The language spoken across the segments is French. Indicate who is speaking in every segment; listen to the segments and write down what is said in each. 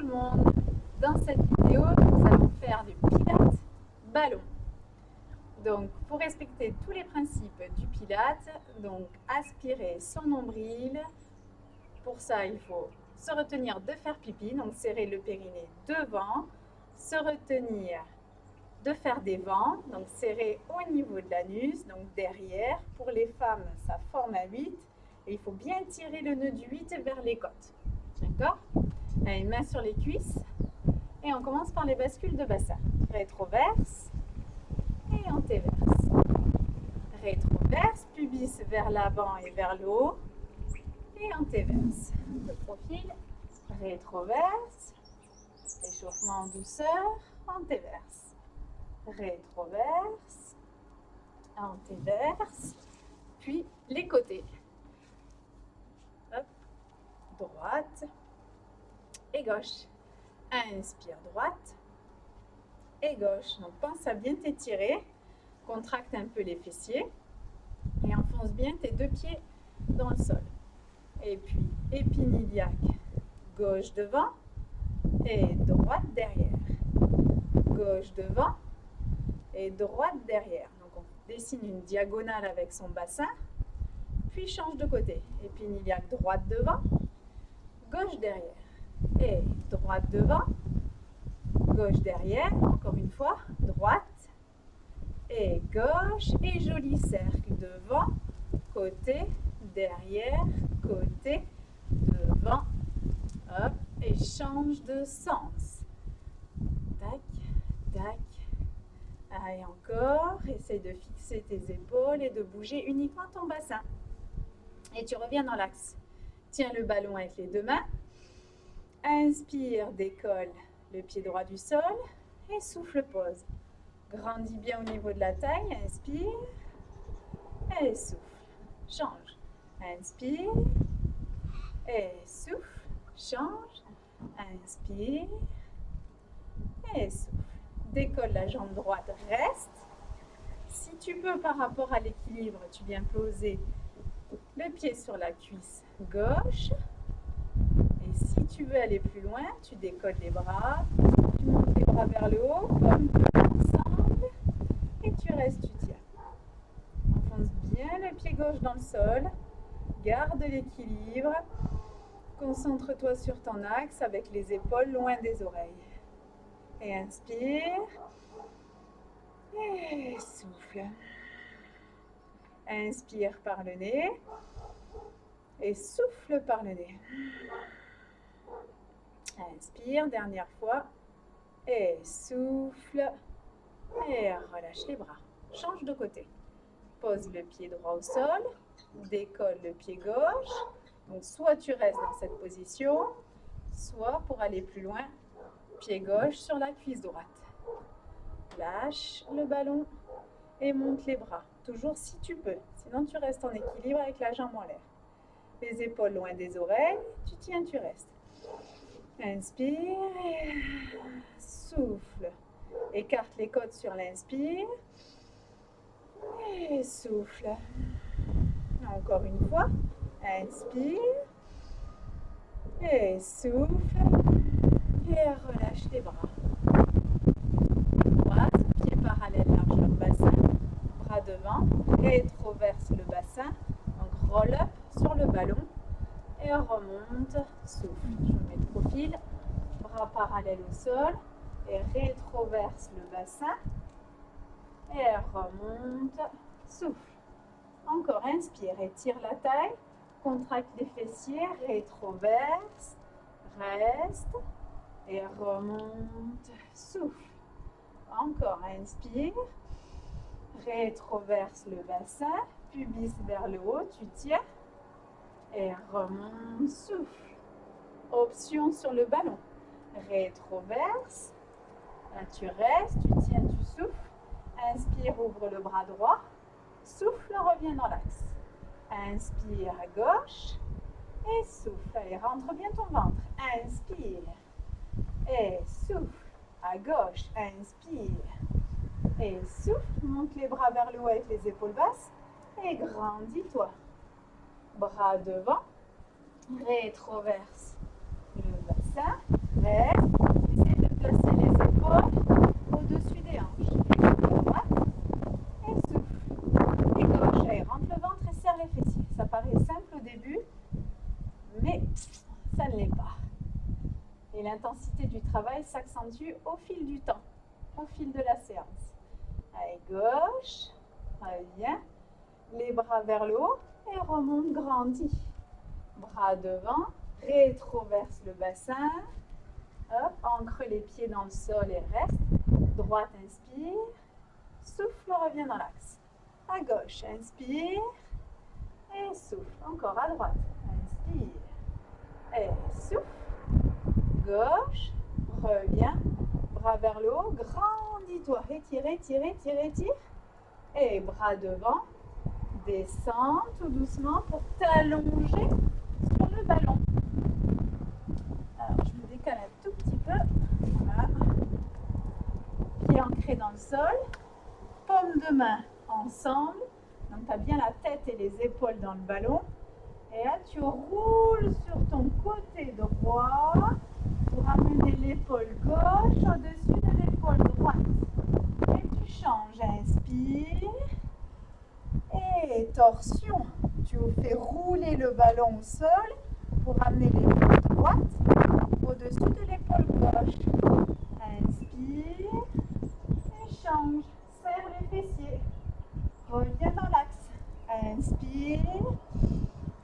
Speaker 1: tout le monde. Dans cette vidéo, nous allons faire du pilates ballon. Donc, pour respecter tous les principes du pilates, donc aspirer son nombril. Pour ça, il faut se retenir de faire pipi, donc serrer le périnée devant, se retenir de faire des vents, donc serrer au niveau de l'anus, donc derrière. Pour les femmes, ça forme un 8 et il faut bien tirer le nœud du 8 vers les côtes. D'accord? Allez, main sur les cuisses et on commence par les bascules de bassin. Rétroverse et antéverse. Rétroverse, pubis vers l'avant et vers le haut et antéverse. Le profil, rétroverse, échauffement en douceur, antéverse. Rétroverse, antéverse, puis les côtés. Hop, droite et gauche. Inspire droite et gauche. Donc pense à bien t'étirer, contracte un peu les fessiers et enfonce bien tes deux pieds dans le sol. Et puis épine iliaque, gauche devant et droite derrière. Gauche devant et droite derrière. Donc on dessine une diagonale avec son bassin, puis change de côté. Épine iliaque, droite devant, gauche derrière. Et droite devant, gauche derrière, encore une fois, droite et gauche, et joli cercle devant, côté, derrière, côté, devant, hop, et change de sens. Tac, tac. Allez, encore, essaye de fixer tes épaules et de bouger uniquement ton bassin. Et tu reviens dans l'axe. Tiens le ballon avec les deux mains. Inspire, décolle le pied droit du sol et souffle, pose. Grandis bien au niveau de la taille, inspire et souffle. Change. Inspire et souffle. Change. Inspire et souffle. Décolle la jambe droite, reste. Si tu peux, par rapport à l'équilibre, tu viens poser le pied sur la cuisse gauche. Et si tu veux aller plus loin, tu décolles les bras, tu montes les bras vers le haut, comme deux ensemble, et tu restes, tu tiens. Enfonce bien le pied gauche dans le sol, garde l'équilibre, concentre-toi sur ton axe avec les épaules loin des oreilles. Et inspire, et souffle. Inspire par le nez, et souffle par le nez. Inspire, dernière fois, et souffle, et relâche les bras. Change de côté. Pose le pied droit au sol, décolle le pied gauche. Donc soit tu restes dans cette position, soit pour aller plus loin, pied gauche sur la cuisse droite. Lâche le ballon et monte les bras. Toujours si tu peux, sinon tu restes en équilibre avec la jambe en l'air. Les épaules loin des oreilles, tu tiens, tu restes. Inspire, souffle. Écarte les côtes sur l'inspire et souffle. Encore une fois, inspire et souffle et relâche les bras. Droite, pied parallèle largeur bassin, bras devant, rétroverse le bassin, donc roll up sur le ballon et remonte, souffle. Je mets le profil, bras parallèles au sol et rétroverse le bassin et remonte, souffle. Encore, inspire, étire la taille, contracte les fessiers, rétroverse, reste et remonte, souffle. Encore, inspire, rétroverse le bassin, pubis vers le haut, tu tiens et remonte, souffle. Option sur le ballon. Rétroverse, là tu restes, tu tiens, tu souffles. Inspire, ouvre le bras droit. Souffle, reviens dans l'axe. Inspire à gauche et souffle. Allez, rentre bien ton ventre. Inspire et souffle. À gauche, inspire et souffle. Monte les bras vers le haut avec les épaules basses et grandis-toi. Bras devant, rétroverse le bassin, reste Et l'intensité du travail s'accentue au fil du temps, au fil de la séance. Allez, gauche, reviens, les bras vers le haut et remonte, grandis. Bras devant, rétroverse le bassin, hop, ancre les pieds dans le sol et reste. Droite, inspire, souffle, reviens dans l'axe. À gauche, inspire et souffle. Encore à droite, inspire et souffle. Gauche, reviens, bras vers le haut, grandis-toi, étire, étire, étire, étire. Et bras devant, descends tout doucement pour t'allonger sur le ballon. Alors, je me décale un tout petit peu. Voilà. Pied ancré dans le sol, paume de main ensemble. Donc, tu as bien la tête et les épaules dans le ballon. Et là, tu roules sur ton côté droit pour amener l'épaule gauche au-dessus de l'épaule droite. Et tu changes, inspire. Et torsion. Tu fais rouler le ballon au sol pour amener l'épaule droite au-dessus de l'épaule gauche. Inspire. Et change. Serre les fessiers. Reviens dans l'axe. Inspire.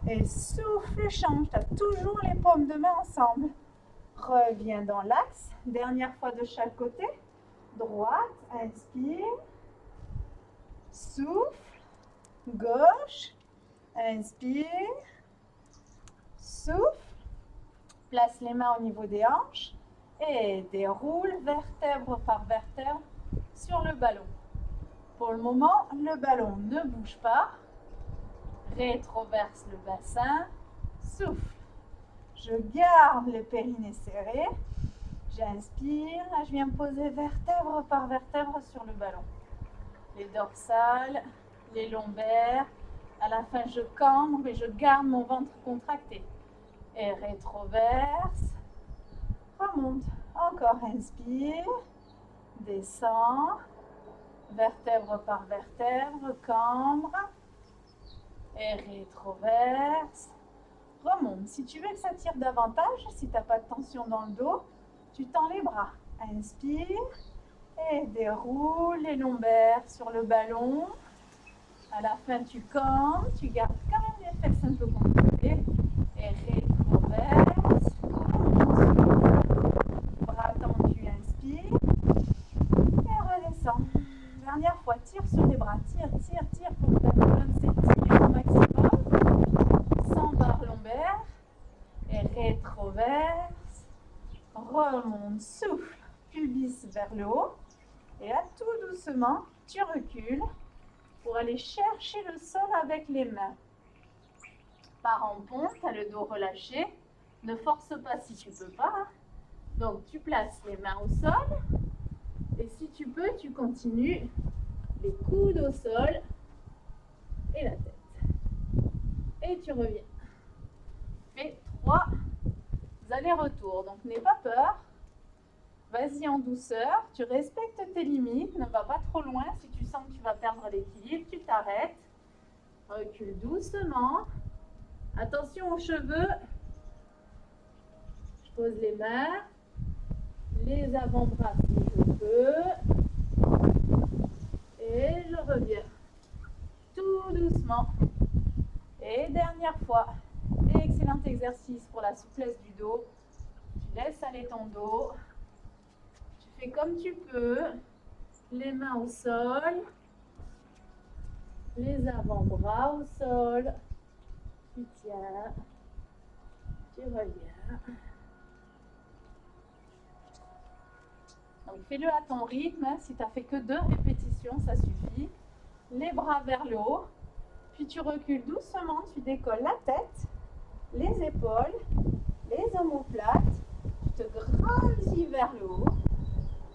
Speaker 1: Et souffle, change. Tu as toujours les paumes de main ensemble. Reviens dans l'axe. Dernière fois de chaque côté. Droite. Inspire. Souffle. Gauche. Inspire. Souffle. Place les mains au niveau des hanches. Et déroule vertèbre par vertèbre sur le ballon. Pour le moment, le ballon ne bouge pas. Rétroverse le bassin. Souffle. Je garde le périnée serré. J'inspire. Là, je viens poser vertèbre par vertèbre sur le ballon. Les dorsales, les lombaires. À la fin, je cambre et je garde mon ventre contracté. Et rétroverse. Remonte. Encore, inspire. Descend. Vertèbre par vertèbre. Cambre. Et rétroverse. Remonte. Si tu veux que ça tire davantage, si tu n'as pas de tension dans le dos, tu tends les bras. Inspire. Et déroule les lombaires sur le ballon. À la fin, tu cambres. Tu gardes quand même les fesses un peu contractées. Et rétroverse. Bras tendus, inspire. Et redescends. Dernière fois, tire sur les bras. Tire, tire, tire pour que ta colonne s'étire au maximum. Sans barre lombaire. Et rétroverse. Remonte, souffle. Pubis vers le haut. Et là, tout doucement, tu recules pour aller chercher le sol avec les mains. Pars en pont, tu as le dos relâché. Ne force pas si tu ne peux pas. Donc, tu places les mains au sol. Et si tu peux, tu continues les coudes au sol et la tête. Et tu reviens. Fais 3 allers-retours. Donc, n'aie pas peur. Vas-y en douceur. Tu respectes tes limites. Ne va pas trop loin. Si tu sens que tu vas perdre l'équilibre, tu t'arrêtes. Recule doucement. Attention aux cheveux. Je pose les mains. Les avant-bras si je peux. Et je reviens. Tout doucement. Et dernière fois. Excellent exercice pour la souplesse du dos. Tu laisses aller ton dos. Tu fais comme tu peux. Les mains au sol. Les avant-bras au sol. Tu tiens. Tu reviens. Donc fais-le à ton rythme. Si tu n'as fait que 2 répétitions, ça suffit. Les bras vers le haut. Puis tu recules doucement. Tu décolles la tête, les épaules, les omoplates. Tu te grandis vers le haut.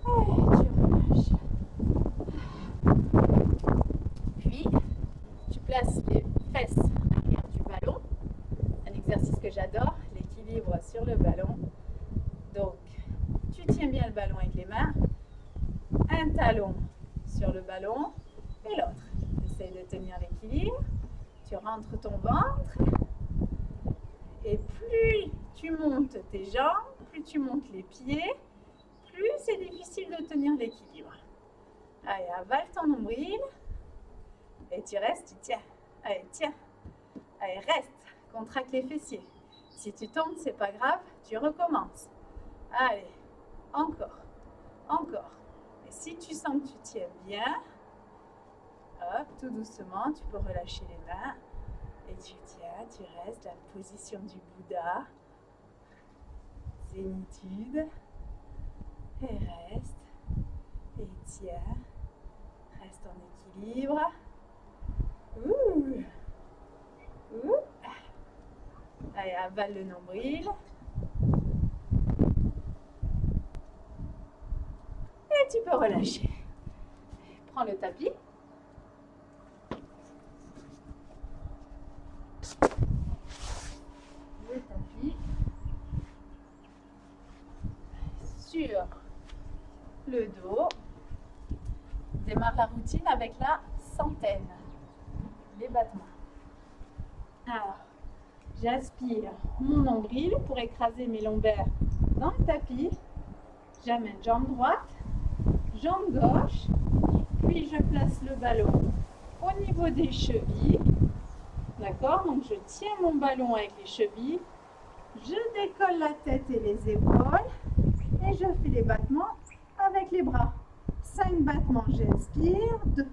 Speaker 1: Et tu relâches. Puis, tu places les fesses arrière du ballon. Un exercice que j'adore, l'équilibre sur le ballon. Donc, tu tiens bien le ballon avec les mains. Un talon sur le ballon et l'autre. Essaye de tenir l'équilibre. Tu rentres ton ventre. Et plus tu montes tes jambes, plus plus tu montes les pieds, plus c'est difficile de tenir l'équilibre. Allez, avale ton nombril. Et tu restes, tu tiens. Allez, tiens. Allez, reste. Contracte les fessiers. Si tu tombes, c'est pas grave, tu recommences. Allez, encore, encore. Et si tu sens que tu tiens bien, hop, tout doucement, tu peux relâcher les mains. Et tu tiens, tu restes, la position du Bouddha. Zénitude. Et reste. Et tiens. Reste en équilibre. Ouh. Ouh. Allez, avale le nombril. Et tu peux relâcher. Prends le tapis. Le tapis. Sur le dos. Démarre la routine avec la centaine. Les battements. Alors, j'aspire mon nombril pour écraser mes lombaires dans le tapis. J'amène jambe droite, jambe gauche, puis je place le ballon au niveau des chevilles. D'accord? Donc je tiens mon ballon avec les chevilles, je décolle la tête et les épaules et je fais les battements avec les bras. 5 battements, j'inspire, 2,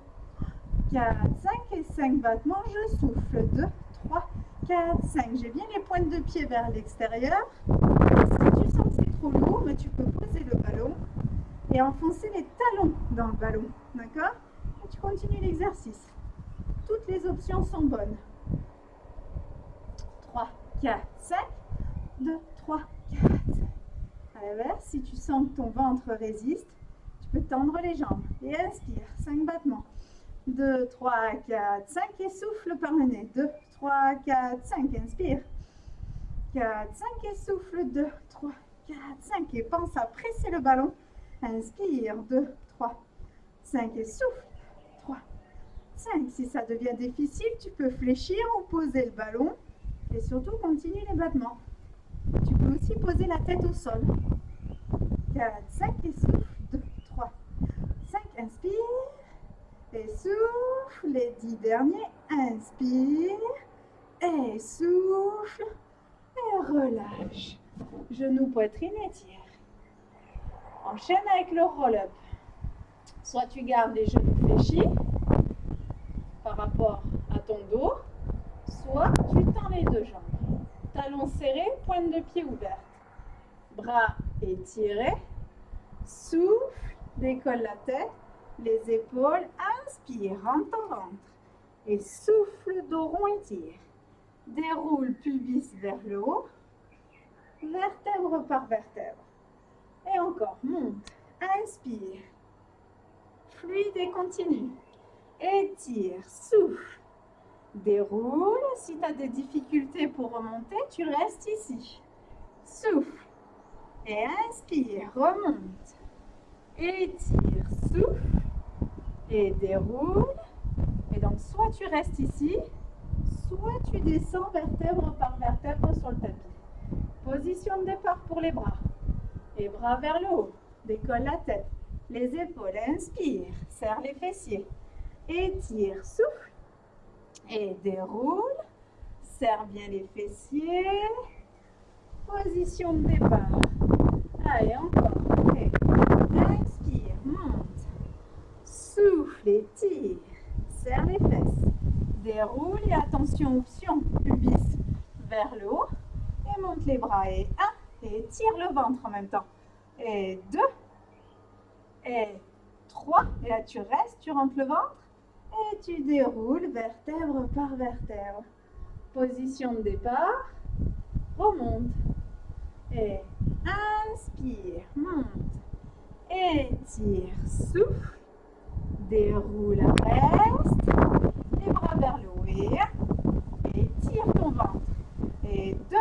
Speaker 1: 4, 5 et 5 battements, je souffle, 2, 3, 4, 5. J'ai bien les pointes de pied vers l'extérieur. Si tu sens que c'est trop lourd, mais tu peux poser le ballon et enfoncer les talons dans le ballon. D'accord? Et tu continues l'exercice. Toutes les options sont bonnes. 3, 4, 5. 2, 3, 4, 5. À l'inverse, si tu sens que ton ventre résiste, tu peux tendre les jambes. Et inspire, 5 battements. 2, 3, 4, 5 et souffle par le nez. 2, 3, 4, 5, inspire. 4, 5 et souffle. 2, 3, 4, 5 et pense à presser le ballon. Inspire. 2, 3, 5 et souffle. 3, 5. Si ça devient difficile, tu peux fléchir ou poser le ballon. Et surtout, continue les battements. Tu peux aussi poser la tête au sol. 4, 5 et souffle. 2, 3, 5, inspire. Et souffle. Les 10 derniers. Inspire. Et souffle. Et relâche. Genoux, poitrine, étire. Enchaîne avec le roll-up. Soit tu gardes les genoux fléchis par rapport à ton dos, soit tu tends les deux jambes. Talons serrés, pointe de pied ouverte. Bras étirés. Souffle, décolle la tête, les épaules. Inspire, rentre ton ventre. Et souffle, dos rond, étire. Déroule pubis vers le haut. Vertèbre par vertèbre. Et encore, monte. Inspire. Fluide et continue. Étire, souffle. Déroule. Si tu as des difficultés pour remonter, tu restes ici. Souffle. Et inspire, remonte. Étire, souffle. Et déroule. Et donc, soit tu restes ici, soit tu descends vertèbre par vertèbre sur le tapis. Position de départ pour les bras. Les bras vers le haut. Décolle la tête. Les épaules. Inspire. Serre les fessiers. Étire. Souffle. Et déroule. Serre bien les fessiers. Position de départ. Allez, encore. Et inspire. Monte. Souffle. Étire. Serre les fesses. Déroule. Et attention, option. Pubis vers le haut. Et monte les bras. Et 1. Et tire le ventre en même temps. Et 2. Et 3. Et là, tu restes, tu rentres le ventre. Et tu déroules vertèbre par vertèbre. Position de départ. Remonte. Et inspire. Monte. Étire. Souffle. Déroule. Reste. Les bras vers le haut. Et tire ton ventre. Et 2.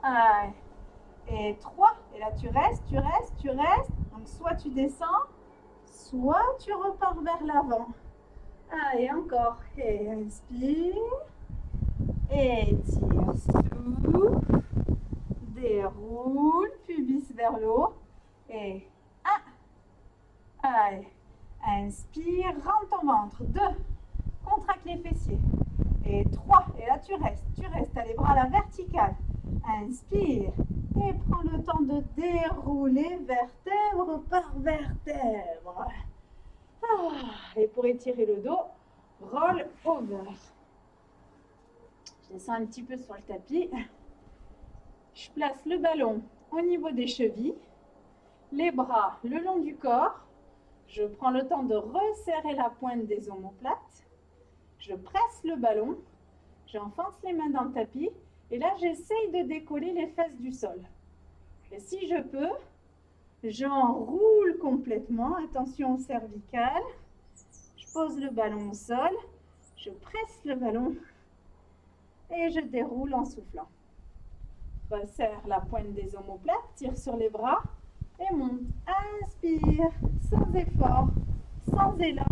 Speaker 1: 1. Et 3. Et là, tu restes, tu restes, tu restes. Donc, soit tu descends, soit tu repars vers l'avant. Allez, encore. Et inspire. Étire, souffle. Déroule, puis vers le haut. Et 1. Allez. Inspire, rentre ton ventre. 2. Contracte les fessiers. Et 3. Et là, tu restes. Tu restes. Tu as les bras à la verticale. Inspire. Et prends le temps de dérouler vertèbre par vertèbre. Et pour étirer le dos, roll over. Je descends un petit peu sur le tapis. Je place le ballon au niveau des chevilles. Les bras le long du corps. Je prends le temps de resserrer la pointe des omoplates. Je presse le ballon. J'enfonce les mains dans le tapis. Et là, j'essaye de décoller les fesses du sol. Et si je peux, j'enroule complètement. Attention au cervical. Je pose le ballon au sol. Je presse le ballon. Et je déroule en soufflant. Resserre la pointe des omoplates. Tire sur les bras. Et monte. Inspire. Sans effort. Sans élan.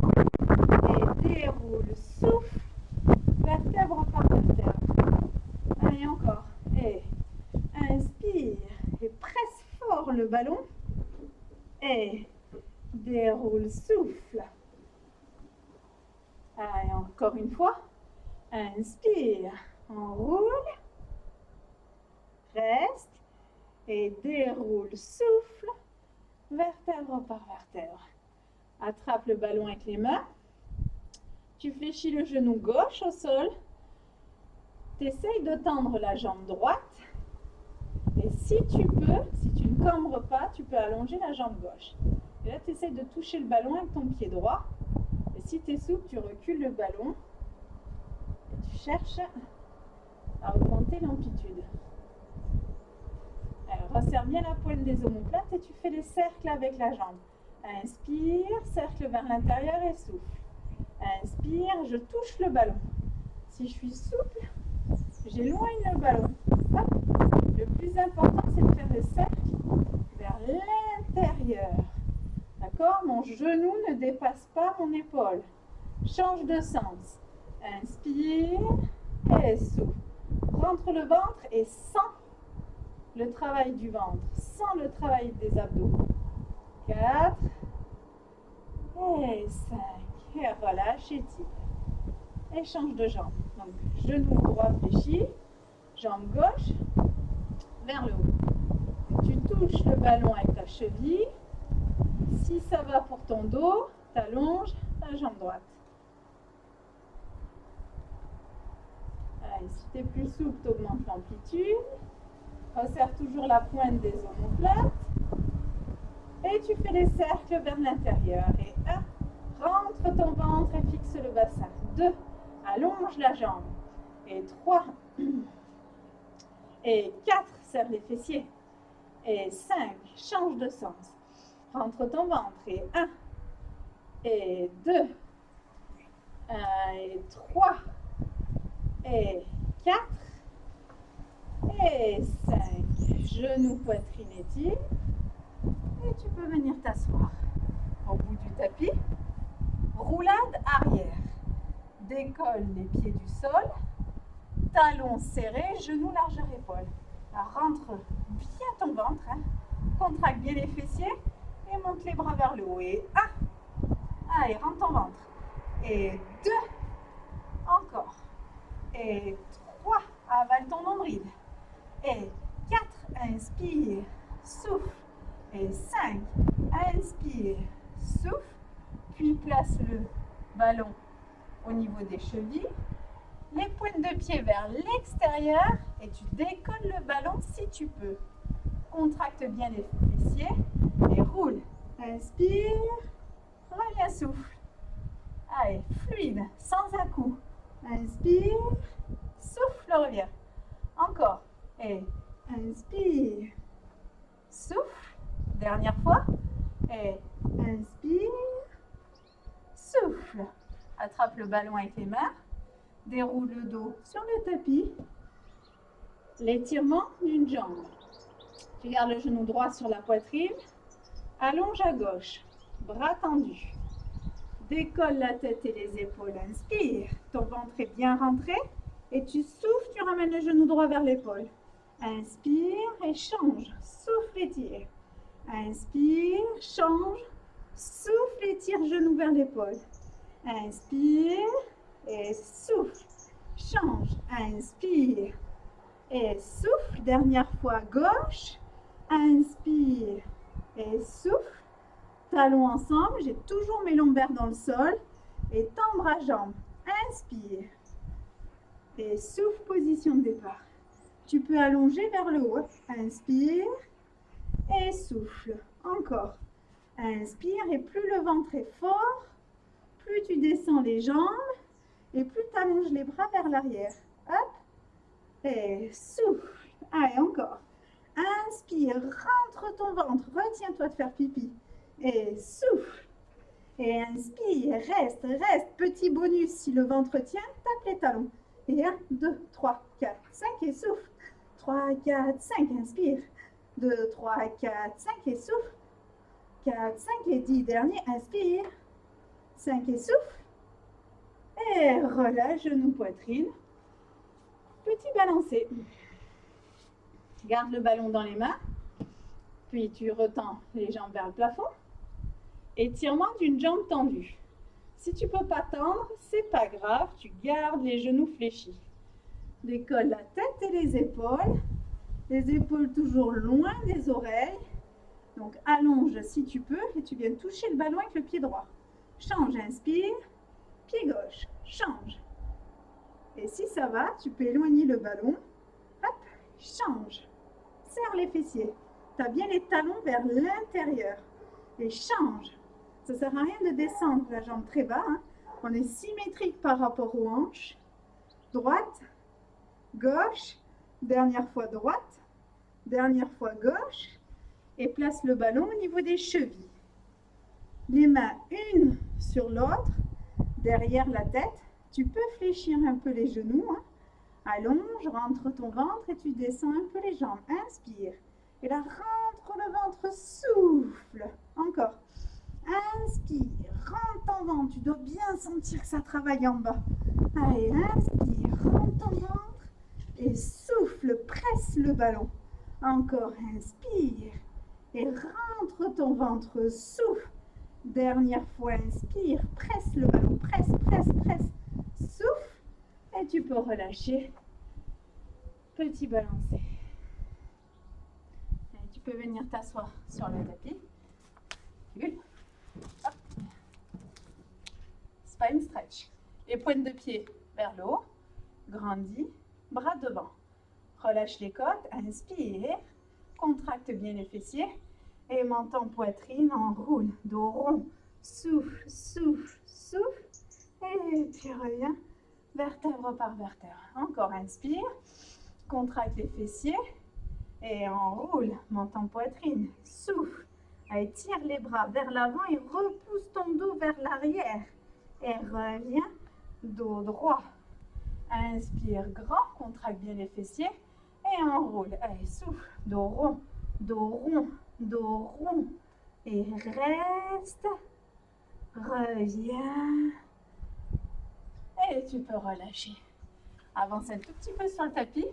Speaker 1: Et déroule. Souffle. Vertèbre par vertèbre. Allez, encore. Et inspire. Et presse fort le ballon. Et déroule. Souffle. Allez, encore une fois. Inspire. Enroule. Reste. Et déroule. Souffle. Vertèbre par vertèbre. Attrape le ballon avec les mains. Tu fléchis le genou gauche au sol. Tu essayes de tendre la jambe droite. Et si tu peux, si tu ne cambres pas, tu peux allonger la jambe gauche. Et là, tu essayes de toucher le ballon avec ton pied droit. Et si tu es souple, tu recules le ballon. Et tu cherches à augmenter l'amplitude. Alors, resserre bien la pointe des omoplates et tu fais les cercles avec la jambe. Inspire, cercle vers l'intérieur et souffle. Inspire, je touche le ballon. Si je suis souple, j'éloigne le ballon. Hop. Le plus important, c'est de faire des cercles vers l'intérieur. D'accord? Mon genou ne dépasse pas mon épaule. Change de sens. Inspire et souffle. Rentre le ventre et sens le travail du ventre. Sens le travail des abdos. 4 et 5. Et relâche et tire. Et change de jambe. Donc, genou droit fléchi, jambe gauche vers le haut. Tu touches le ballon avec ta cheville. Si ça va pour ton dos, tu allonges la jambe droite. Allez, si tu es plus souple, tu augmentes l'amplitude. Resserre toujours la pointe des omoplates. Et tu fais les cercles vers l'intérieur. Et 1, rentre ton ventre et fixe le bassin. 2, allonge la jambe. Et 3, et 4, serre les fessiers. Et 5, change de sens. Rentre ton ventre. Et 1, et 2, et 3, et 4, et 5. Genoux, poitrine étire. Et tu peux venir t'asseoir au bout du tapis. Roulade arrière. Décolle les pieds du sol. Talons serrés, genoux largeur épaule. Alors, rentre bien ton ventre. Contracte bien les fessiers. Et monte les bras vers le haut. Et 1. Allez, rentre ton ventre. Et 2. Encore. Et 3. Avale ton nombril. Et 4. Inspire. Souffle. Et 5. Inspire. Souffle. Puis place le ballon au niveau des chevilles. Les pointes de pied vers l'extérieur. Et tu décolles le ballon si tu peux. Contracte bien les fessiers. Et roule. Inspire. Reviens, souffle. Allez, fluide, sans à-coup. Inspire. Souffle, reviens. Encore. Et inspire. Souffle. Dernière fois. Et inspire. Souffle. Attrape le ballon avec les mains. Déroule le dos sur le tapis. L'étirement d'une jambe. Tu gardes le genou droit sur la poitrine. Allonge à gauche. Bras tendus. Décolle la tête et les épaules. Inspire. Ton ventre est bien rentré. Et tu souffles, tu ramènes le genou droit vers l'épaule. Inspire et change. Souffle et tire. Inspire, change. Souffle et tire genou vers l'épaule. Inspire et souffle. Change. Inspire et souffle. Dernière fois, gauche. Inspire et souffle. Talons ensemble. J'ai toujours mes lombaires dans le sol. Et tendre à jambes. Inspire. Et souffle, position de départ. Tu peux allonger vers le haut. Inspire. Et souffle. Encore. Inspire et plus le ventre est fort, plus tu descends les jambes et plus tu allonges les bras vers l'arrière. Hop. Et souffle. Allez, encore. Inspire, rentre ton ventre, retiens-toi de faire pipi. Et souffle. Et inspire, reste, reste. Petit bonus, si le ventre tient, tape les talons. Et 1, 2, 3, 4, 5 et souffle. 3, 4, 5, inspire. 2, 3, 4, 5 et souffle. 4, 5 et 10 derniers, inspire. 5 et souffle. Et relâche, genou, poitrine. Petit balancé. Garde le ballon dans les mains. Puis tu retends les jambes vers le plafond. Étirement d'une jambe tendue. Si tu ne peux pas tendre, c'est pas grave, tu gardes les genoux fléchis. Décolle la tête et les épaules toujours loin des oreilles. Donc allonge si tu peux et tu viens toucher le ballon avec le pied droit. Change, inspire, pied gauche, change. Et si ça va, tu peux éloigner le ballon. Hop, change. Serre les fessiers. Tu as bien les talons vers l'intérieur. Et change. Ça ne sert à rien de descendre la jambe très bas. Hein. On est symétrique par rapport aux hanches. Droite, gauche, dernière fois droite, dernière fois gauche. Et place le ballon au niveau des chevilles. Les mains une sur l'autre, derrière la tête. Tu peux fléchir un peu les genoux. Hein. Allonge, rentre ton ventre et tu descends un peu les jambes. Inspire. Et là, rentre le ventre, souffle. Encore. Inspire, rentre ton ventre. Tu dois bien sentir que ça travaille en bas. Allez, inspire, rentre ton ventre et souffle, presse le ballon. Encore, inspire et rentre ton ventre, souffle. Dernière fois, inspire, presse le ballon, presse, presse, presse. Souffle et tu peux relâcher. Petit balancé. Et tu peux venir t'asseoir sur le tapis. Hop. Spine stretch. Les pointes de pied vers le haut. Grandis. Bras devant. Relâche les côtes. Inspire. Contracte bien les fessiers. Et menton, poitrine, enroule. Dos rond. Souffle, souffle, souffle. Et tu reviens vertèbre par vertèbre. Encore, inspire. Contracte les fessiers. Et enroule. Menton, poitrine. Souffle. Allez, tire les bras vers l'avant et repousse ton dos vers l'arrière. Et reviens, dos droit. Inspire grand, contracte bien les fessiers. Et enroule. Allez, souffle. Dos rond, dos rond, dos rond. Et reste. Reviens. Et tu peux relâcher. Avance un tout petit peu sur le tapis.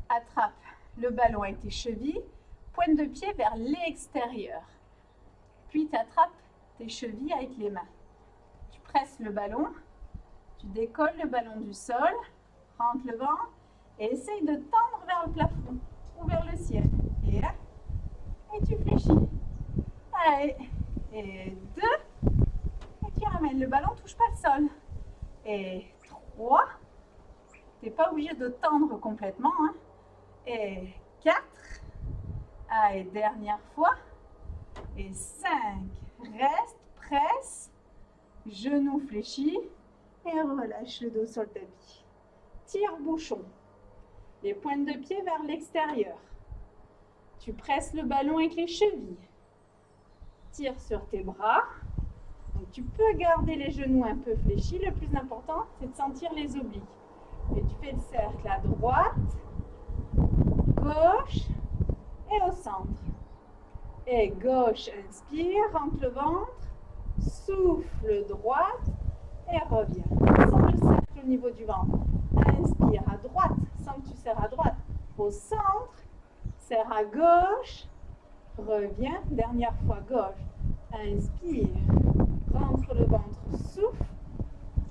Speaker 1: Attrape le ballon avec tes chevilles. Pointe de pied vers l'extérieur. Puis tu attrapes tes chevilles avec les mains. Tu presses le ballon. Tu décolles le ballon du sol. Rentre le vent. Et essaye de tendre vers le plafond ou vers le ciel. Et là. Et tu fléchis. Allez. Et 2. Et tu ramènes. Le ballon ne touche pas le sol. Et 3. Tu n'es pas obligé de tendre complètement. Hein. Et 4. Allez, dernière fois. Et 5. Reste, presse. Genou fléchi. Et relâche le dos sur le tapis. Tire bouchon. Les pointes de pied vers l'extérieur. Tu presses le ballon avec les chevilles. Tire sur tes bras. Donc, tu peux garder les genoux un peu fléchis. Le plus important, c'est de sentir les obliques. Et tu fais le cercle à droite, gauche et au centre. Et gauche, inspire, rentre le ventre, souffle droite et reviens. Sens le cercle au niveau du ventre. Inspire à droite, sens que tu serres à droite. Au centre, serre à gauche reviens, dernière fois, gauche, inspire, rentre le ventre, souffle,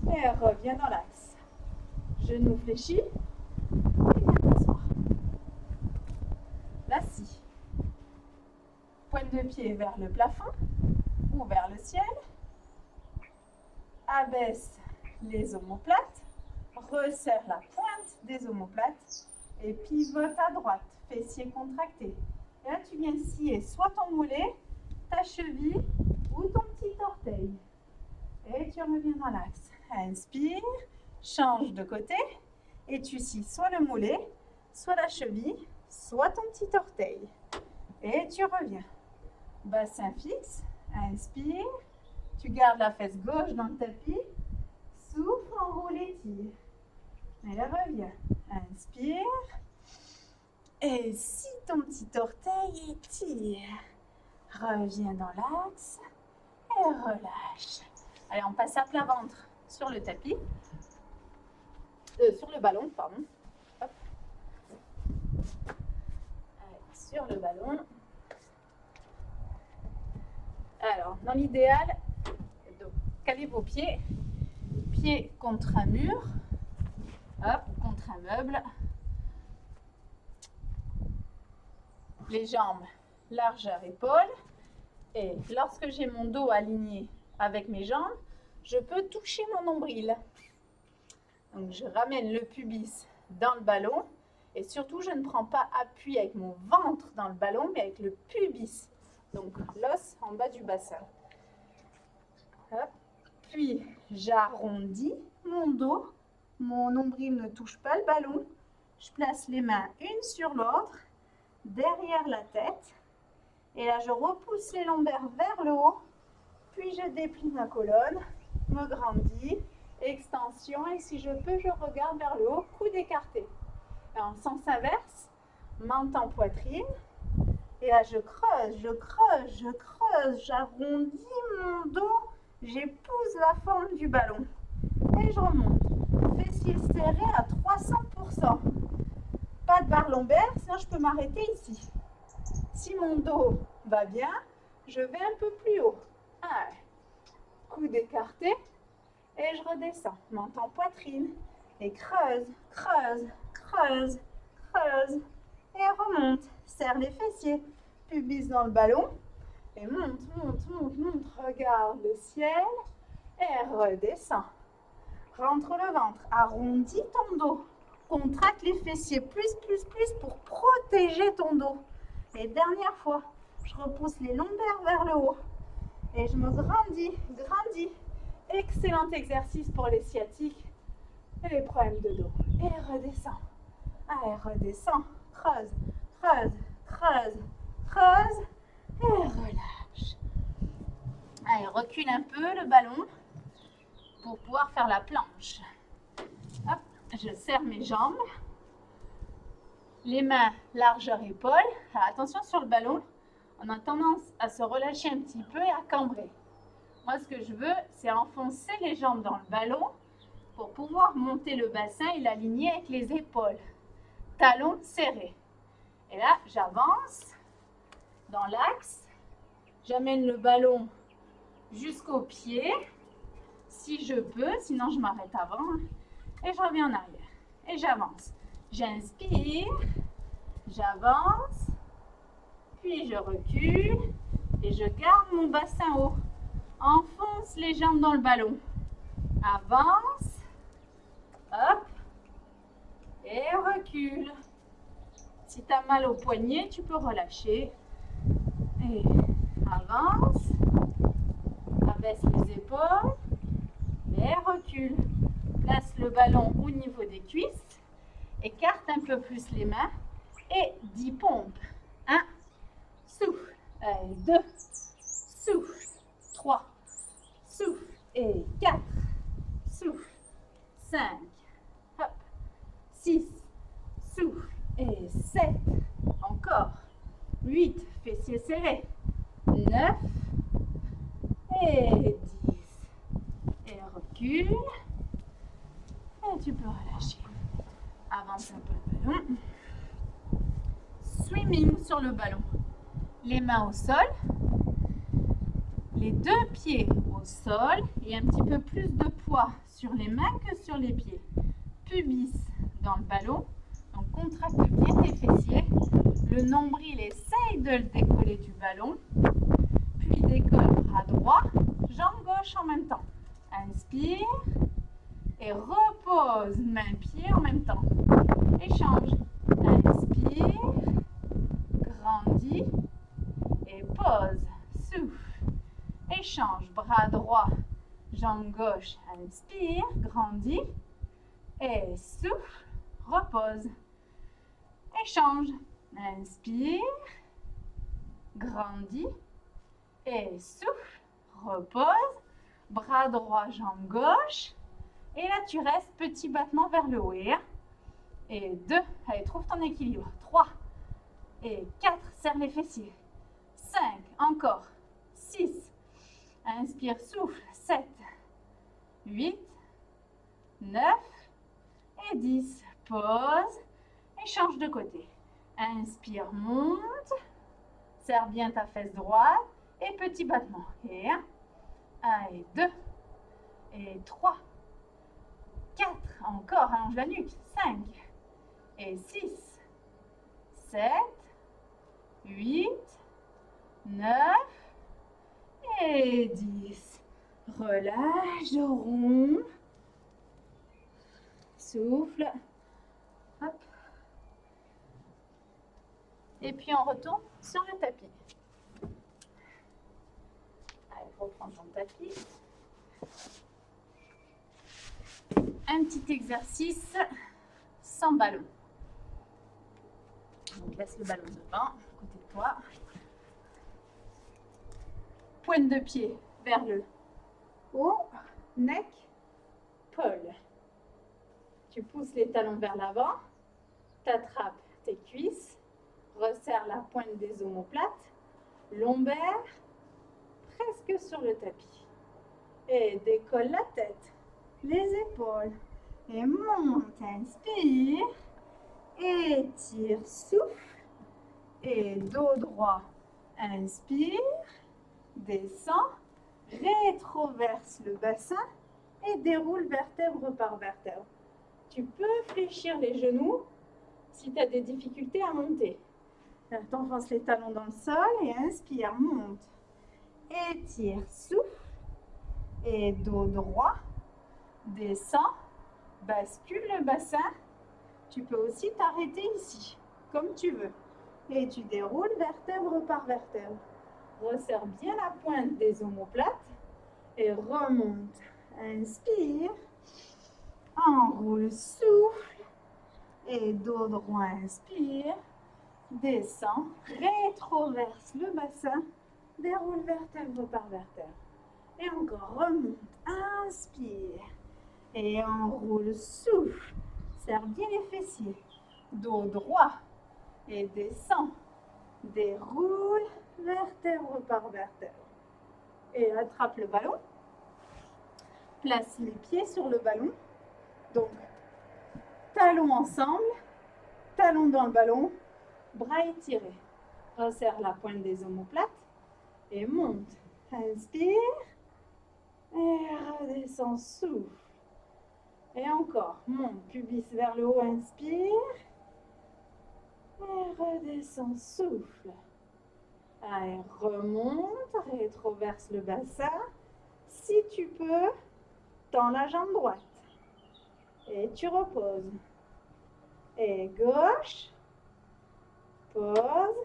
Speaker 1: et reviens dans l'axe. Genou fléchi, et viens t'asseoir. L'assis. Pointe de pied vers le plafond ou vers le ciel. Abaisse les omoplates, resserre la pointe des omoplates et pivote à droite, fessiers contractés. Et là, tu viens scier soit ton mollet, ta cheville ou ton petit orteil. Et tu reviens dans l'axe. Inspire, change de côté et tu scies soit le mollet, soit la cheville, soit ton petit orteil. Et tu reviens. Bassin fixe, inspire. Tu gardes la fesse gauche dans le tapis. Souffle, enroule, étire. Et reviens. Inspire. Et scie ton petit orteil, étire. Reviens dans l'axe. Et relâche. Allez, on passe à plat ventre sur le tapis. Sur le ballon, pardon. Hop. Allez, sur le ballon. Alors, dans l'idéal, calez vos pieds. Pieds contre un mur. Hop, contre un meuble. Les jambes, largeur épaule. Et lorsque j'ai mon dos aligné avec mes jambes, je peux toucher mon nombril. Donc, je ramène le pubis dans le ballon. Et surtout, je ne prends pas appui avec mon ventre dans le ballon, mais avec le pubis. Donc, l'os en bas du bassin. Hop. Puis, j'arrondis mon dos. Mon nombril ne touche pas le ballon. Je place les mains une sur l'autre, derrière la tête. Et là, je repousse les lombaires vers le haut. Puis, je déplie ma colonne, me grandis, extension. Et si je peux, je regarde vers le haut, coude écarté. Et en sens inverse, menton poitrine. Et là, je creuse, je creuse, je creuse. J'arrondis mon dos. J'épouse la forme du ballon. Et je remonte. Fessiers serrés à 300%. Pas de barre lombaire, sinon je peux m'arrêter ici. Si mon dos va bien, je vais un peu plus haut. Allez. Coude écarté. Et je redescends. Menton poitrine. Et creuse, creuse, creuse, creuse. Et remonte. Serre les fessiers. Pubis dans le ballon. Et monte, monte, monte, monte. Regarde le ciel. Et redescends. Rentre le ventre. Arrondis ton dos. Contracte les fessiers. Plus, plus, plus pour protéger ton dos. Et dernière fois, je repousse les lombaires vers le haut. Et je me grandis, grandis. Excellent exercice pour les sciatiques et les problèmes de dos. Et redescends. Allez, redescends. Creuse, creuse, creuse, creuse. Et relâche. Allez, recule un peu le ballon pour pouvoir faire la planche. Hop, je serre mes jambes. Les mains largeur épaule. Alors, attention sur le ballon, on a tendance à se relâcher un petit peu et à cambrer. Moi, ce que je veux, c'est enfoncer les jambes dans le ballon pour pouvoir monter le bassin et l'aligner avec les épaules. Talons serrés. Et là, j'avance dans l'axe. J'amène le ballon jusqu'au pied, si je peux, sinon je m'arrête avant. Et je reviens en arrière. Et j'avance. J'inspire, j'avance, puis je recule et je garde mon bassin haut. Enfonce les jambes dans le ballon. Avance, hop, et recule. Si tu as mal au poignet, tu peux relâcher. Et avance, abaisse les épaules, et recule. Place le ballon au niveau des cuisses. Écarte un peu plus les mains et 10 pompes. 1, souffle. 2, souffle. 3, souffle. Et 4, souffle. 5, hop. 6, souffle. Et 7, encore. 8, fessiers serrés. 9 et 10. Et recule. Et tu peux relâcher. Avance un peu le ballon. Swimming sur le ballon. Les mains au sol. Les deux pieds au sol et un petit peu plus de poids sur les mains que sur les pieds. Pubis dans le ballon. Donc contracte bien tes fessiers. Le nombril, essaye de le décoller du ballon. Puis décolle bras droit, jambe gauche en même temps. Inspire et repose main-pied en même temps. Échange. Inspire, grandis et pose. Souffle. Échange. Bras droit, jambe gauche. Inspire, grandis et souffle. Repose. Échange. Inspire, grandis et souffle. Repose. Bras droit, jambe gauche. Et là, tu restes petit battement vers le haut. Et 2. Allez, trouve ton équilibre. 3. Et 4. Serre les fessiers. 5. Encore. 6. Inspire, souffle. 7. 8. 9. Et 10. Pause. Et change de côté. Inspire, monte. Serre bien ta fesse droite. Et petit battement. Et 1. Et 2. Et 3. 4. Encore, allonge la nuque. 5. Et 6. 7. 8. 9. Et 10. Relâche, dos rond. Souffle. Hop. Et puis on retourne sur le tapis. Allez, reprends ton tapis. Un petit exercice sans ballon. Donc laisse le ballon devant, à côté de toi. Pointe de pied vers le haut, neck, pull. Tu pousses les talons vers l'avant, t'attrapes tes cuisses, resserre la pointe des omoplates, lombaire, presque sur le tapis. Et décolle la tête, les épaules. Et monte, inspire, étire, souffle. Et dos droit, inspire, descend, rétroverse le bassin et déroule vertèbre par vertèbre. Tu peux fléchir les genoux si tu as des difficultés à monter. T'enfonces les talons dans le sol et inspire, monte. Étire, souffle. Et dos droit, descend, bascule le bassin. Tu peux aussi t'arrêter ici, comme tu veux. Et tu déroules vertèbre par vertèbre. Resserre bien la pointe des omoplates et remonte. Inspire, enroule, souffle. Et dos droit, inspire, descend, rétroverse le bassin, déroule vertèbre par vertèbre. Et encore, remonte, inspire. Et enroule, souffle. Serre bien les fessiers. Dos droit. Et descend. Déroule, vertèbre par vertèbre. Et attrape le ballon. Place les pieds sur le ballon. Donc, talons ensemble. Talons dans le ballon. Bras étirés. Resserre la pointe des omoplates. Et monte. Inspire. Et redescend, souffle. Et encore, monte, pubis vers le haut, inspire. Et redescend, souffle. Allez, remonte, rétroverse le bassin. Si tu peux, tends la jambe droite. Et tu reposes. Et gauche. Pose.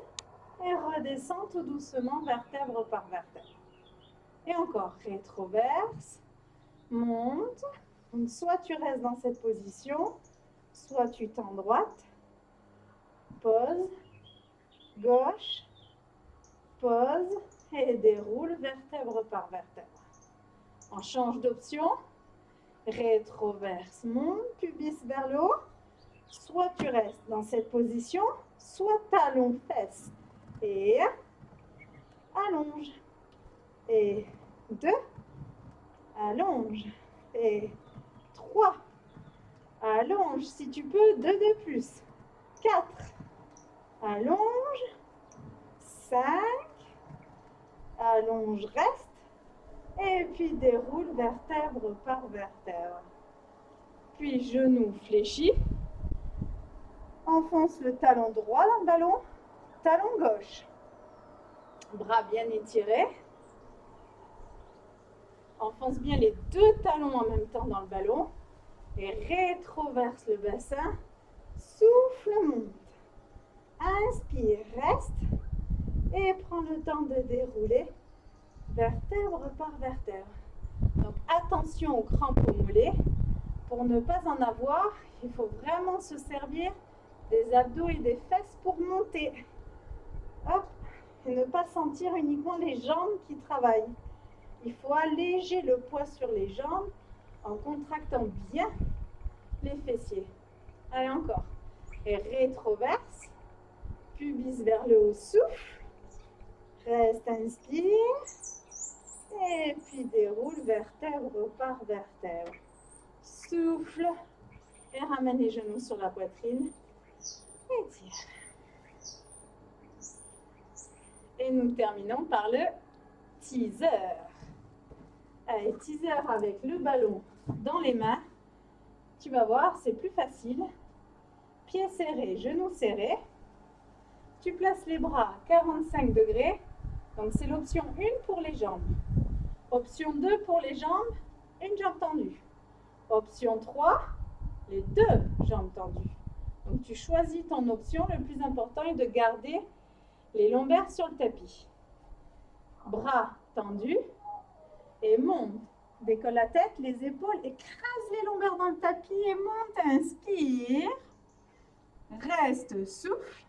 Speaker 1: Et redescends tout doucement, vertèbre par vertèbre. Et encore, rétroverse. Monte. Donc, soit tu restes dans cette position, soit tu tends droite, pose, gauche, pose et déroule vertèbre par vertèbre. On change d'option, rétroverse, monte, pubis vers le haut, soit tu restes dans cette position, soit talon, fesse et allonge. Et 2, allonge. Et 3, allonge si tu peux, 2 de plus. 4, allonge. 5, allonge, reste. Et puis déroule vertèbre par vertèbre. Puis genou fléchi. Enfonce le talon droit dans le ballon. Talon gauche. Bras bien étirés. Enfonce bien les deux talons en même temps dans le ballon. Et rétroverse le bassin. Souffle, monte. Inspire, reste. Et prends le temps de dérouler vertèbre par vertèbre. Donc attention aux crampes au mollet. Pour ne pas en avoir, il faut vraiment se servir des abdos et des fesses pour monter. Hop, et ne pas sentir uniquement les jambes qui travaillent. Il faut alléger le poids sur les jambes en contractant bien les fessiers. Allez, encore. Et rétroverse. Pubis vers le haut, souffle. Reste, inspire. Et puis déroule vertèbre par vertèbre. Souffle. Et ramène les genoux sur la poitrine. Et tire. Et nous terminons par le teaser. Allez, teaser avec le ballon dans les mains. Tu vas voir, c'est plus facile. Pieds serrés, genoux serrés. Tu places les bras 45 degrés. Donc, c'est l'option 1 pour les jambes. Option 2 pour les jambes, une jambe tendue. Option 3, les deux jambes tendues. Donc, tu choisis ton option. Le plus important est de garder les lombaires sur le tapis. Bras tendus et monte. Décolle la tête, les épaules, écrase les lombaires dans le tapis et monte. Inspire. Reste, souffle.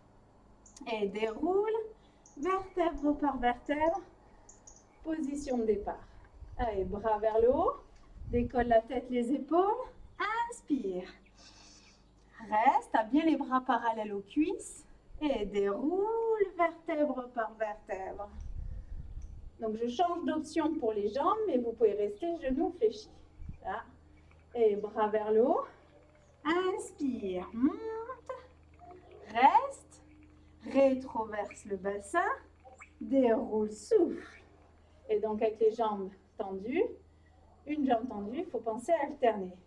Speaker 1: Et déroule, vertèbre par vertèbre. Position de départ. Allez, bras vers le haut. Décolle la tête, les épaules. Inspire. Reste, à bien les bras parallèles aux cuisses. Et déroule, vertèbre par vertèbre. Donc, je change d'option pour les jambes, mais vous pouvez rester genoux fléchis. Là. Et bras vers le haut. Inspire, monte. Reste. Rétroverse le bassin. Déroule, souffle. Et donc, avec les jambes tendues, une jambe tendue, il faut penser à alterner.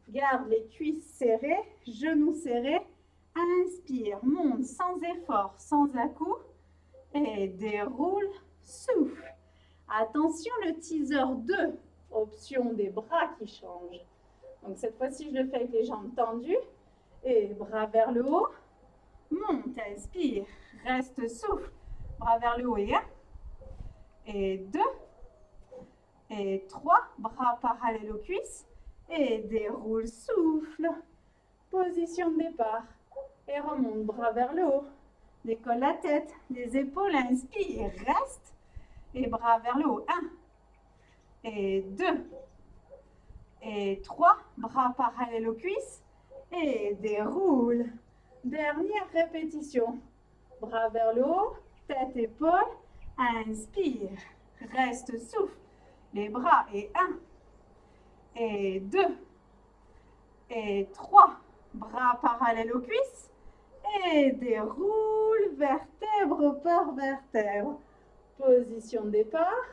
Speaker 1: Garde les cuisses serrées, genoux serrés. Inspire, monte sans effort, sans à-coups. Et déroule, souffle. Attention, le teaser 2, option des bras qui change. Donc, cette fois-ci, je le fais avec les jambes tendues. Et bras vers le haut. Monte, inspire, reste, souffle. Bras vers le haut et 1. Et 2. Et 3. Bras parallèles aux cuisses. Et déroule, souffle. Position de départ. Et remonte, bras vers le haut. Décolle la tête, les épaules, inspire, reste. Et bras vers le haut. 1. Et 2. Et 3. Bras parallèles aux cuisses. Et déroule. Dernière répétition. Bras vers le haut, tête, épaules. Inspire, reste, souffle. Les bras et 1. Et 2. Et 3. Bras parallèles aux cuisses. Et déroule vertèbre par vertèbre. Position de départ.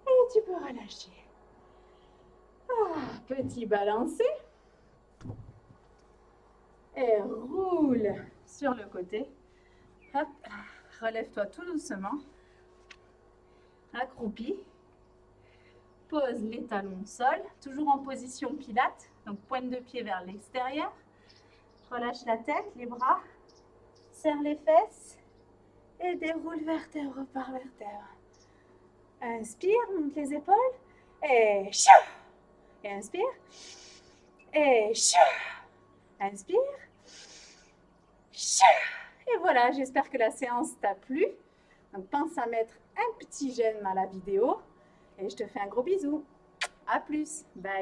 Speaker 1: Et tu peux relâcher. Petit balancé. Et roule sur le côté. Hop. Relève-toi tout doucement. Accroupi. Pose les talons au sol. Toujours en position pilates. Donc pointe de pied vers l'extérieur. Relâche la tête, les bras. Serre les fesses. Et déroule vertèbre par vertèbre. Inspire, monte les épaules. Et chou. Et inspire. Et chou. Inspire. Chou. Et voilà, j'espère que la séance t'a plu. Donc pense à mettre un petit j'aime à la vidéo. Et je te fais un gros bisou. À plus. Bye.